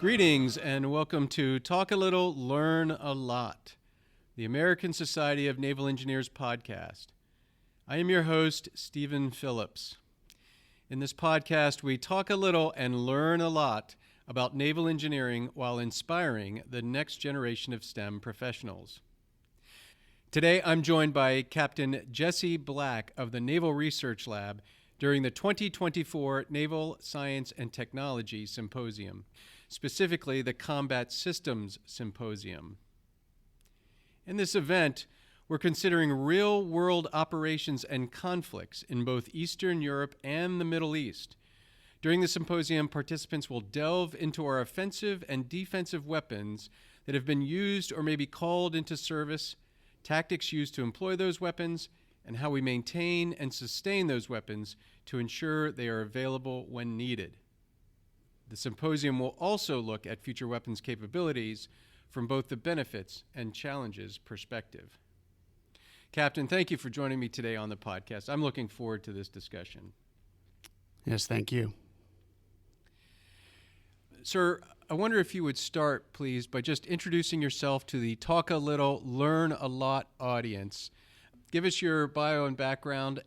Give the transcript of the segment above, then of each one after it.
Greetings and welcome to Talk a Little, Learn a Lot, the American Society of Naval Engineers podcast. I am your host, Stephen Phillips. In this podcast, we talk a little and learn a lot about naval engineering while inspiring the next generation of STEM professionals. Today, I'm joined by Captain Jesse Black of the Naval Research Lab during the 2024 Naval Science and Technology Symposium, specifically the Combat Systems Symposium. In this event, we're considering real-world operations and conflicts in both Eastern Europe and the Middle East. During the symposium, participants will delve into our offensive and defensive weapons that have been used or may be called into service, tactics used to employ those weapons, and how we maintain and sustain those weapons to ensure they are available when needed. The symposium will also look at future weapons capabilities from both the benefits and challenges perspective. Captain, thank you for joining me today on the podcast. I'm looking forward to this discussion. Yes, thank you. Sir, I wonder if you would start, please, by just introducing yourself to the Talk a Little, Learn a Lot audience. Give us your bio and background,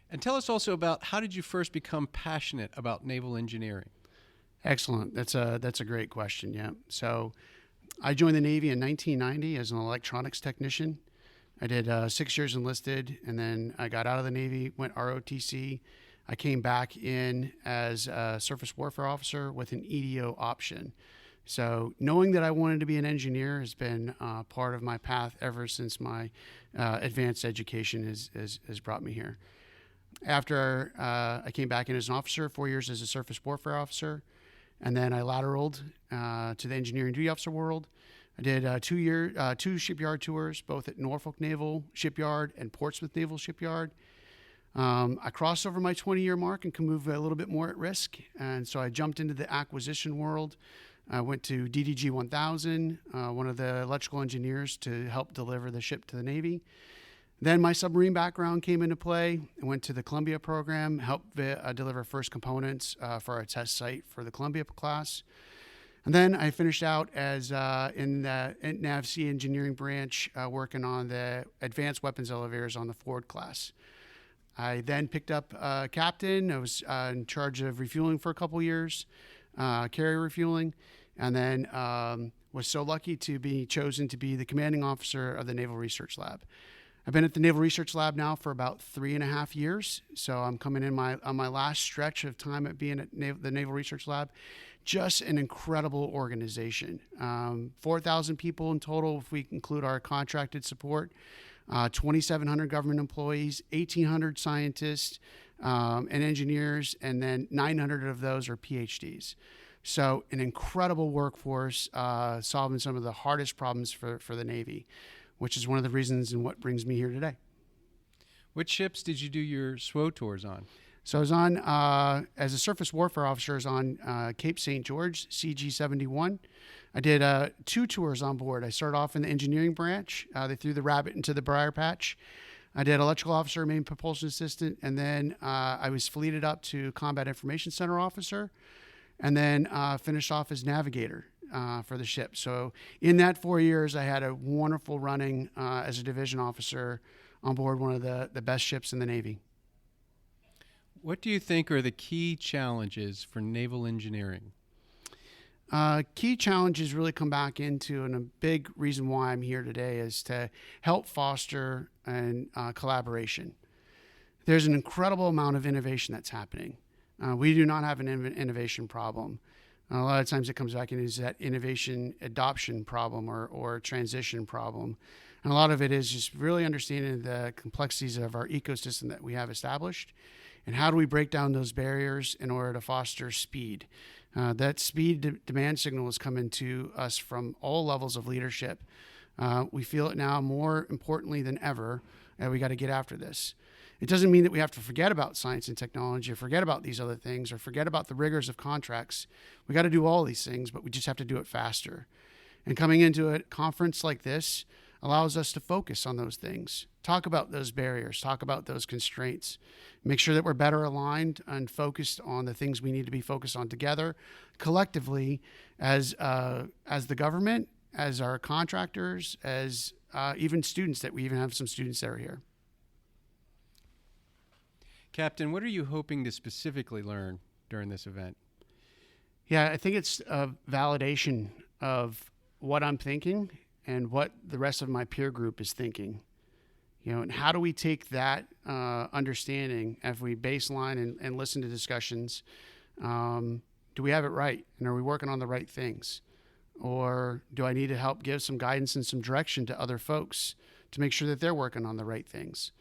and tell us also about how did you first become passionate about naval engineering? Excellent. That's a great question. Yeah. So I joined the Navy in 1990 as an electronics technician. I did 6 years enlisted, and then I got out of the Navy, went ROTC. I came back in as a surface warfare officer with an EDO option. So knowing that I wanted to be an engineer has been part of my path ever since my advanced education has brought me here. After I came back in as an officer, 4 years as a surface warfare officer, and then I lateraled to the engineering duty officer world. I did 2 shipyard tours, both at Norfolk Naval Shipyard and Portsmouth Naval Shipyard. I crossed over my 20-year mark and can move a little bit more at risk, and so I jumped into the acquisition world. I went to DDG 1000, one of the electrical engineers to help deliver the ship to the Navy. Then my submarine background came into play. I went to the Columbia program, helped deliver first components for our test site for the Columbia class. And then I finished out as in the NAVC engineering branch, working on the advanced weapons elevators on the Ford class. I then picked up captain. I was in charge of refueling for a couple years, carrier refueling, and then was so lucky to be chosen to be the commanding officer of the Naval Research Lab. I've been at the Naval Research Lab now for about 3.5 years, so I'm coming in on my last stretch of time at being at the Naval Research Lab. Just an incredible organization. 4,000 people in total if we include our contracted support, 2,700 government employees, 1,800 scientists and engineers, and then 900 of those are PhDs. So an incredible workforce solving some of the hardest problems for the Navy, which is one of the reasons and what brings me here today. Which ships did you do your SWO tours on? So I was on, as a surface warfare officer, I was on Cape St. George, CG-71. I did 2 tours on board. I started off in the engineering branch. They threw the rabbit into the briar patch. I did electrical officer, main propulsion assistant, and then I was fleeted up to combat information center officer, and then finished off as navigator for the ship. So in that 4 years, I had a wonderful running as a division officer on board one of the best ships in the Navy. What do you think are the key challenges for naval engineering? Key challenges really come back into, and a big reason why I'm here today is to help foster collaboration. There's an incredible amount of innovation that's happening. We do not have an innovation problem. A lot of times it comes back and is that innovation adoption problem or transition problem. And a lot of it is just really understanding the complexities of our ecosystem that we have established and how do we break down those barriers in order to foster speed. That speed demand signal is coming to us from all levels of leadership. We feel it now more importantly than ever, and we got to get after this. It doesn't mean that we have to forget about science and technology or forget about these other things or forget about the rigors of contracts. We got to do all these things, but we just have to do it faster. And coming into a conference like this, allows us to focus on those things, talk about those barriers, talk about those constraints, make sure that we're better aligned and focused on the things we need to be focused on together, collectively, as the government, as our contractors, as even students, that we even have some students that are here. Captain, what are you hoping to specifically learn during this event? Yeah, I think it's a validation of what I'm thinking and what the rest of my peer group is thinking. And how do we take that understanding as we baseline and listen to discussions? Do we have it right? And are we working on the right things? Or do I need to help give some guidance and some direction to other folks to make sure that they're working on the right things?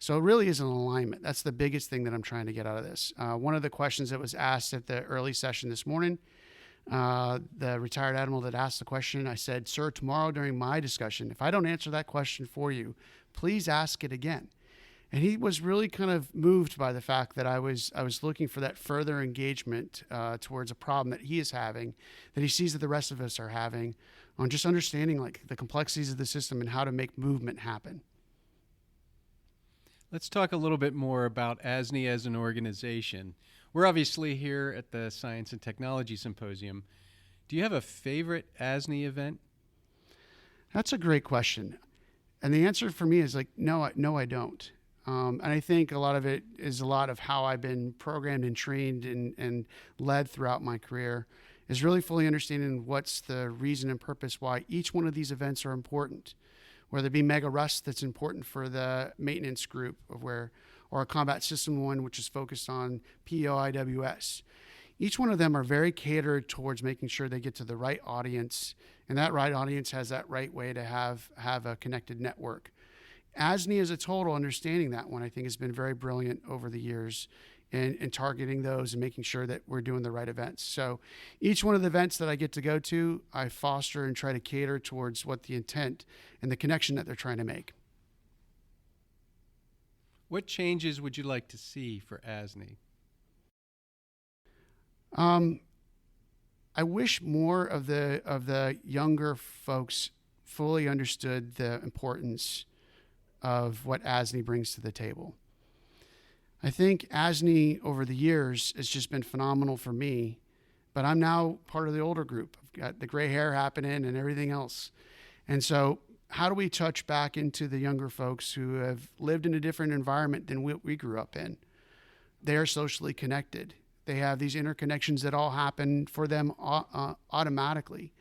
So it really is an alignment. That's the biggest thing that I'm trying to get out of this. One of the questions that was asked at the early session this morning, the retired admiral that asked the question, I said, "Sir, tomorrow during my discussion, if I don't answer that question for you, please ask it again." And he was really kind of moved by the fact that I was looking for that further engagement towards a problem that he is having, that he sees that the rest of us are having, on just understanding like the complexities of the system and how to make movement happen. Let's talk a little bit more about ASNI as an organization. We're obviously here at the Science and Technology Symposium. Do you have a favorite ASNI event? That's a great question. And the answer for me is like, no, I don't. And I think a lot of it is a lot of how I've been programmed and trained and led throughout my career, is really fully understanding what's the reason and purpose why each one of these events are important. Whether it be Mega Rust, that's important for the maintenance group, or a combat system one, which is focused on POIWS. Each one of them are very catered towards making sure they get to the right audience, and that right audience has that right way to have a connected network. ASNI as a total, understanding that one, I think has been very brilliant over the years in targeting those and making sure that we're doing the right events. So each one of the events that I get to go to, I foster and try to cater towards what the intent and the connection that they're trying to make. What changes would you like to see for ASNI? I wish more of the younger folks fully understood the importance of what ASNI brings to the table. I think ASNI over the years has just been phenomenal for me, but I'm now part of the older group. I've got the gray hair happening and everything else. And so how do we touch back into the younger folks who have lived in a different environment than we grew up in? They are socially connected. They have these interconnections that all happen for them automatically.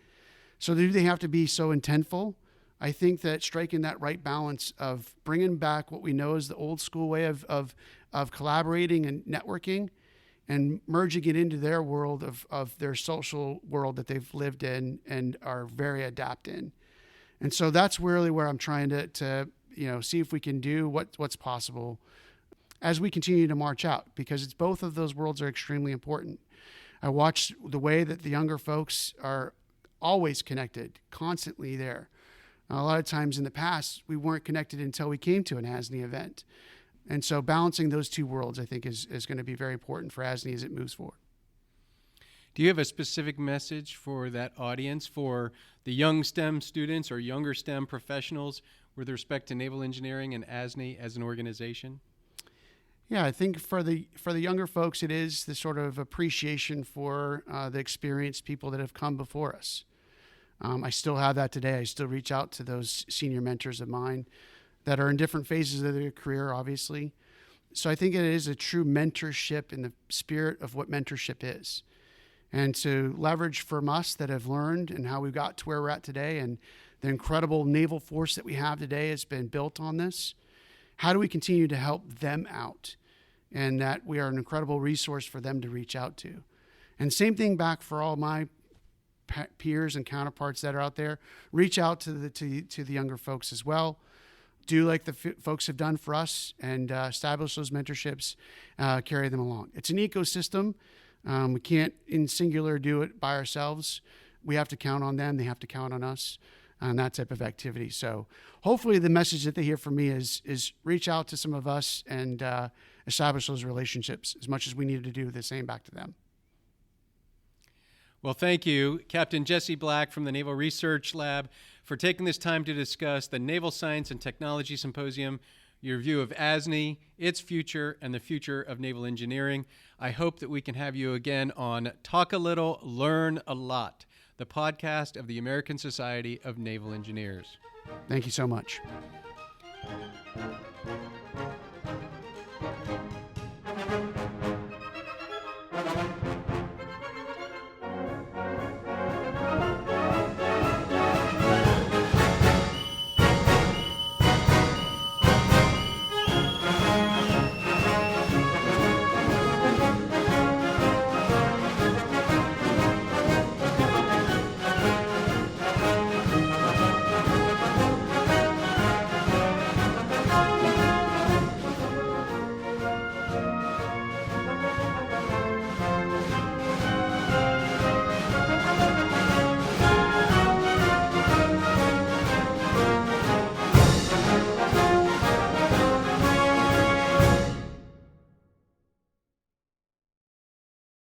So do they have to be so intentful? I think that striking that right balance of bringing back what we know is the old school way of collaborating and networking, and merging it into their world of their social world that they've lived in and are very adept in. And so that's really where I'm trying to see if we can do what's possible as we continue to march out, because it's both of those worlds are extremely important. I watch the way that the younger folks are always connected, constantly there. A lot of times in the past, we weren't connected until we came to an ASNI event. And so balancing those two worlds, I think, is going to be very important for ASNI as it moves forward. Do you have a specific message for that audience, for the young STEM students or younger STEM professionals with respect to naval engineering and ASNI as an organization? Yeah, I think for the younger folks, it is the sort of appreciation for the experienced people that have come before us. I still have that today. I still reach out to those senior mentors of mine that are in different phases of their career, obviously. So I think it is a true mentorship in the spirit of what mentorship is. And to leverage from us that have learned and how we got to where we're at today, and the incredible naval force that we have today has been built on this. How do we continue to help them out? And that we are an incredible resource for them to reach out to. And same thing back for all my peers and counterparts that are out there. Reach out to the younger folks as well. Do like the folks have done for us and establish those mentorships, carry them along. It's an ecosystem. We can't in singular do it by ourselves. We have to count on them. They have to count on us on that type of activity. So hopefully the message that they hear from me is reach out to some of us and establish those relationships as much as we needed to do the same back to them. Well, thank you, Captain Jesse Black from the Naval Research Lab, for taking this time to discuss the Naval Science and Technology Symposium, your view of ASNE, its future, and the future of naval engineering. I hope that we can have you again on Talk a Little, Learn a Lot, the podcast of the American Society of Naval Engineers. Thank you so much.